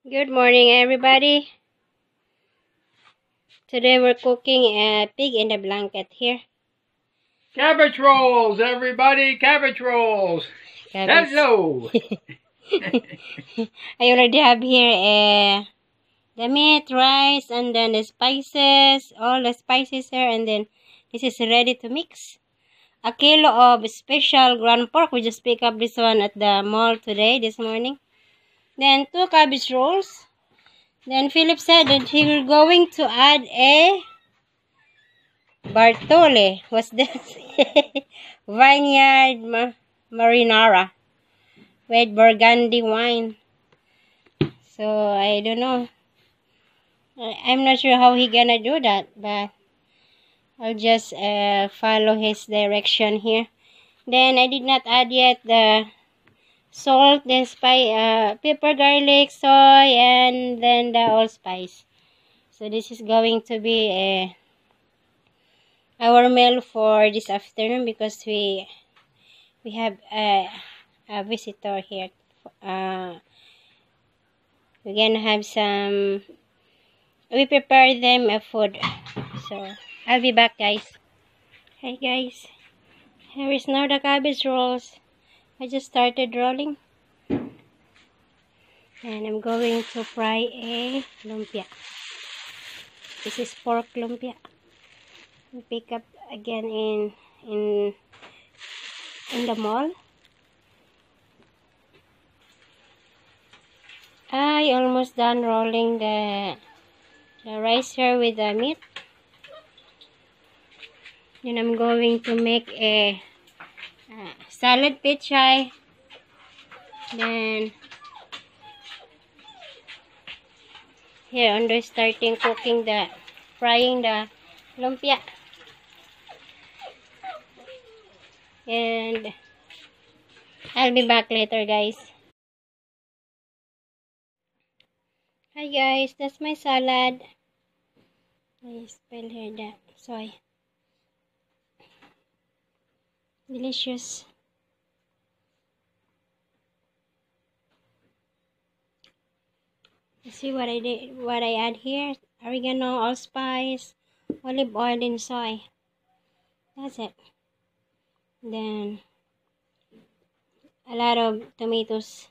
Good morning, everybody. Today we're cooking a pig in a blanket here. Cabbage rolls, everybody! Cabbage rolls! Cabbage. Hello! I already have here the meat, rice, and then the spices, all the spices here, and then this is ready to mix. A kilo of special ground pork. We just pick up this one at the mall this morning. Then 2 cabbage rolls. Then Philip said that he was going to add a Bartole. What's this? Vineyard Marinara with Burgundy wine. So I don't know. I'm not sure how he gonna do that, but I'll just follow his direction here. Then I did not add yet the salt, then pepper, garlic, soy, and then the allspice. So this is going to be our meal for this afternoon because we have a visitor here. We're gonna have some. We prepare them a food. So I'll be back, guys. Hey guys, here is now the cabbage rolls. I just started rolling, and I'm going to fry a lumpia. This is pork lumpia. Pick up again in the mall. I almost done rolling the rice here with the meat. Then I'm going to make a salad pechay. Then here under starting cooking frying the lumpia. And I'll be back later, guys. Hi guys, that's my salad. I spill here the soy. Delicious. You see what I did? What I add here? Oregano, allspice, olive oil, and soy. That's it. Then a lot of tomatoes.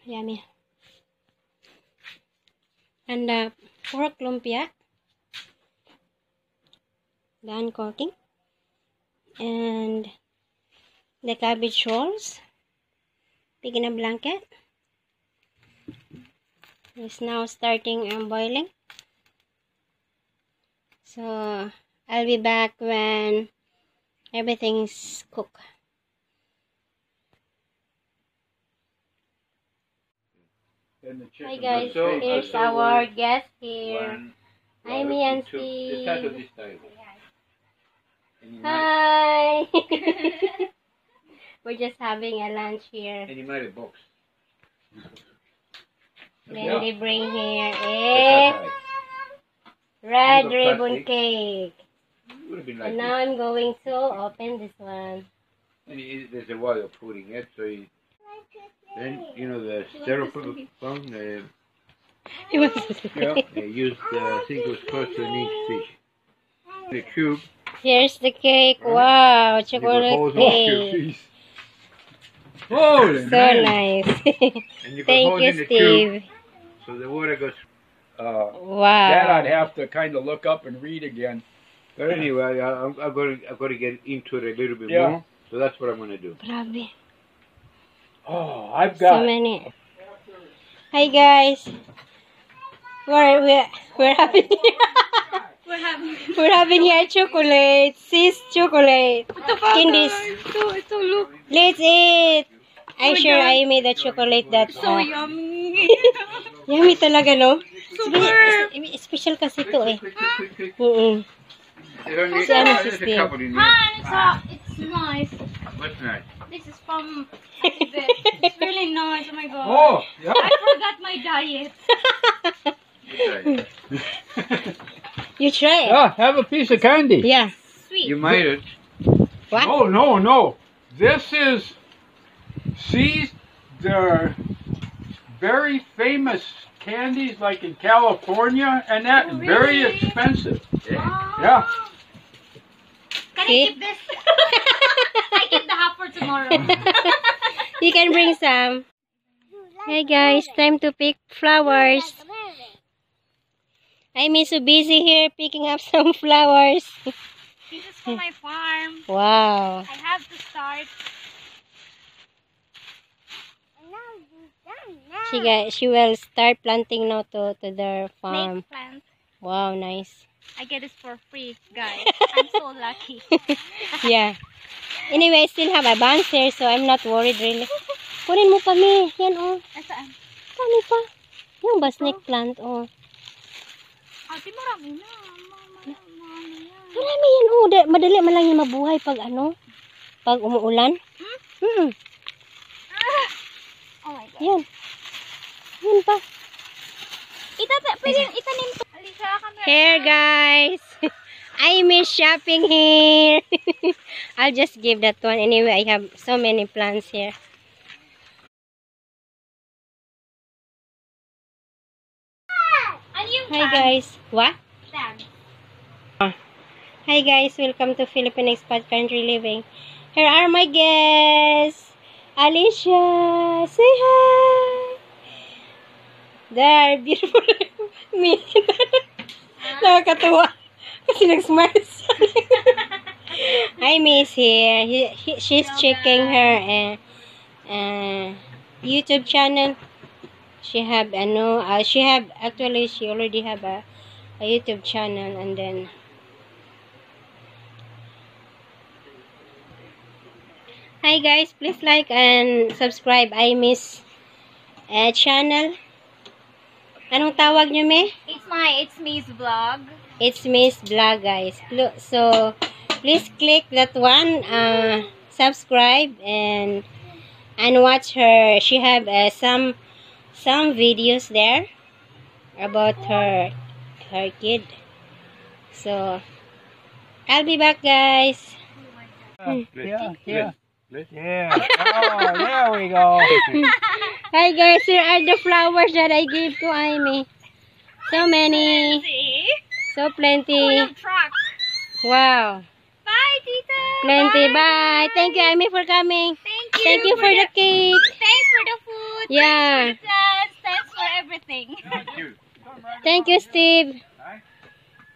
Yummy. And the pork lumpia. Done cooking. And the cabbage rolls. Pig in a blanket. It's now starting boiling. So I'll be back when everything's cooked. Hi guys, here's our guest here. Hi Miancy. Hi. We're just having a lunch here. And you made a box. Then they bring here a red ribbon cake. And now I'm going to open this one. And there's a way of putting it, so then, you know, the styrofoam, they used, I think it was close to an inch thick. The cube. Here's the cake. Wow, chocolate cake. Holy so man. Nice. And you Thank you, Steve. So the water goes. Wow. That I'd have to kind of look up and read again. But anyway, I'm going to get into it a little bit more. So that's what I'm going to do. Grabe. Oh, I've got so many. Hi guys. We're having we're having here chocolate, sis chocolate, candies. Let's eat. I sure I made a chocolate that so yummy. Yummy talaga, no? Super. Special kasi ito eh. There's a couple in there. Han, it's nice. What's nice? This is from It's really nice. Oh my god. Oh, yeah. I forgot my diet. You try it. Yeah, have a piece of candy. Yeah. Sweet. You made it. What? Oh, no. This is, see, the very famous candies like in California and that, and very really? expensive. Yeah. Yeah. Can I See? keep this? I keep the half for tomorrow. You can bring some. Hey guys, time to pick flowers. I'm so busy here picking up some flowers. This is for my farm. Wow. I have to start. She will start planting now to their farm. Snake plant. Wow, nice. I get this for free, guys. I'm so lucky. Yeah. Anyway, I still have a bunch here, so I'm not worried really. Kunin mo pa, Mi. Yan, oh. Saan? Kami pa. Yung ba snake plant, oh. Ate, marami na. Marami yan. Marami yan, oh. Madali man lang yung mabuhay pag ano, pag umuulan. Hmm. Oh my God. Yan. Yan pa. Pwede itanim to. Alisa, camera. Here, guys. I miss shopping here. I'll just give that one. Anyway, I have so many plants here. Ano yung Hi, guys. What? plant? Hi, guys. Welcome to Philippine Expat Country Living. Here are my guests. Alicia, say hi. They're beautiful. Me. Nakakatuwa. Kasi nag-smile siya. Hi, Miss here. She's checking her YouTube channel. She already have a YouTube channel, and then hi guys, please like and subscribe I Miss channel. Anong tawag niyo, me? It's Miss Vlog. It's Miss Vlog, guys. So please click that one, subscribe and watch her. She have some videos there about her kid. So I'll be back, guys. Yeah, yeah. Please. Yeah. Oh, there we go. Hi guys, here are the flowers that I gave to Amy. So many, See? so plenty. Truck. Wow, Bye, Tita. plenty. Bye. Thank you, Amy, for coming. Thank you. Thank you for the cake. Thanks for the food. Yeah. Thanks for the plants. Thanks for everything. Thank you. Thank you, Steve. Hi.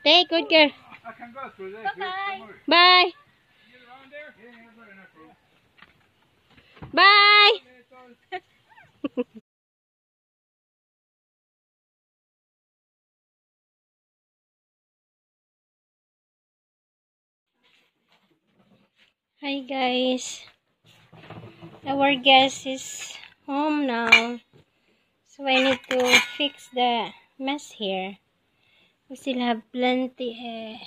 Take good care. I can go through this. Bye-bye. Bye. Get around there? Yeah, I've got enough room. Bye. Hi guys. Our guest is home now. So I need to fix the mess here. We still have plenty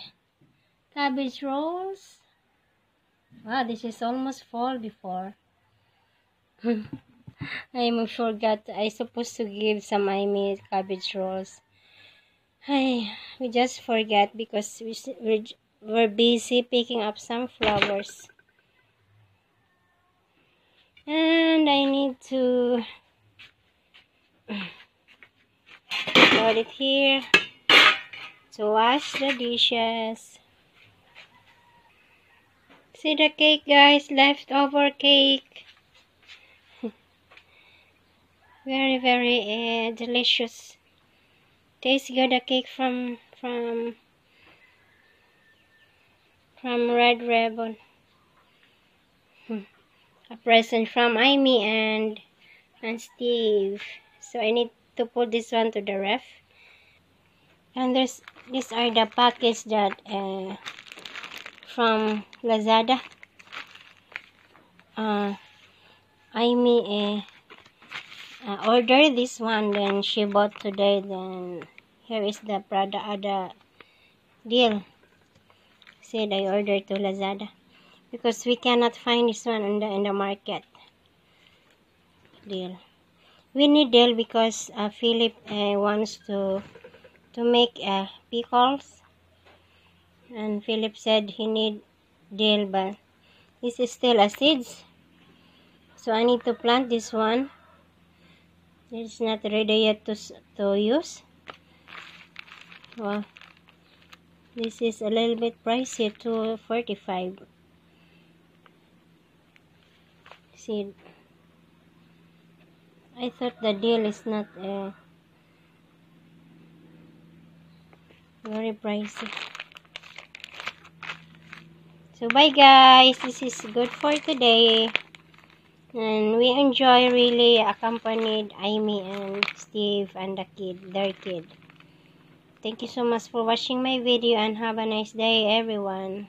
cabbage rolls. Wow, this is almost fall before. I forgot. I supposed to give some Amy cabbage rolls. We just forgot because we're busy picking up some flowers. And I need to put it here to wash the dishes. See the cake, guys, leftover cake. Very, very delicious. Tastes good, the cake from Red Ribbon. A present from Amy and Steve. So I need to put this one to the ref. And these are the packets that from Lazada. Amy ordered this one, then she bought today. Then here is the other deal. Said I ordered to Lazada because we cannot find this one in the market. Deal. We need dill because Philip wants to make pickles, and Philip said he need dill, but this is still a seeds, so I need to plant this one It's not ready yet to use. Well, this is a little bit pricey, $2.45. See, I thought the deal is not very pricey. So bye guys, this is good for today. And we enjoy really accompanied Amy and Steve and their kid. Thank you so much for watching my video and have a nice day everyone.